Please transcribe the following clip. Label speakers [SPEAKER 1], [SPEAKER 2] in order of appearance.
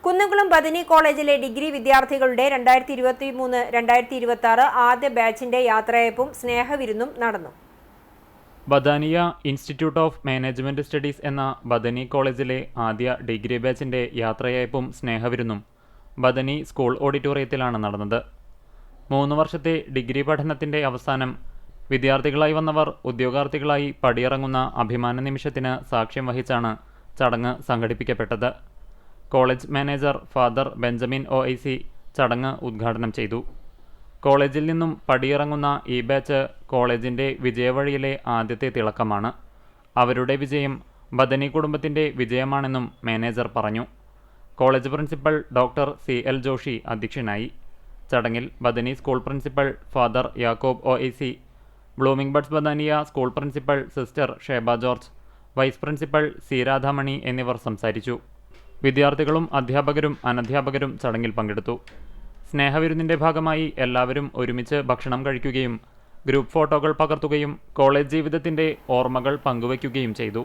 [SPEAKER 1] കുന്നംകുളം ബദനി കോളേജിലെ ഡിഗ്രി വിദ്യാർത്ഥികളുടെ 2023-2026 ആദ്യ ബാച്ചിന്റെ യാത്രയയപ്പും സ്നേഹവിരുന്നും നടന്നു.
[SPEAKER 2] Badania institute of management studies എന്ന ബദനി കോളേജിലെ ആദ്യ ഡിഗ്രി ബാച്ചിന്റെ യാത്രയയപ്പും സ്നേഹവിരുന്നും ബദനി സ്കൂൾ ഓഡിറ്റോറിയത്തിലാണ് നടന്നത്. 3 വർഷത്തെ ഡിഗ്രി പഠനത്തിന്റെ അവസാനം വിദ്യാർത്ഥികളായി വന്നവർ ഉദ്യോഗാർത്ഥികളായി പടിയിറങ്ങുന്ന അഭിമാന നിമിഷത്തിന് സാക്ഷ്യം വഹിച്ചാണ് ചടങ്ങ് സംഘടിപ്പിക്കപ്പെട്ടത്. College manager father Benjamin OIC ചടങ്ങ് ഉദ്ഘാടനം ചെയ്തു. കോളേജിൽ നിന്നും പടിയിറങ്ങുന്ന ഈ ബാച്ച് കോളേജിൻ്റെ വിജയവഴിയിലെ ആദ്യത്തെ തിളക്കമാണ്. അവരുടെ വിജയം ബദനി കുടുംബത്തിൻ്റെ വിജയമാണെന്നും മാനേജർ പറഞ്ഞു. College principal doctor CL Joshi അധ്യക്ഷനായി. ചടങ്ങിൽ Bethany school principal father Yakob OIC, blooming buds Bethania school principal sister Sheba George, vice principal C Radhamani എന്നിവർ സംസാരിച്ചു. വിദ്യാർത്ഥികളും അധ്യാപകരും അനധ്യാപകരും ചടങ്ങിൽ പങ്കെടുത്തു. സ്നേഹവിരുന്നിൻ്റെ ഭാഗമായി എല്ലാവരും ഒരുമിച്ച് ഭക്ഷണം കഴിക്കുകയും ഗ്രൂപ്പ് ഫോട്ടോകൾ പകർത്തുകയും കോളേജ് ജീവിതത്തിൻ്റെ ഓർമ്മകൾ പങ്കുവയ്ക്കുകയും ചെയ്തു.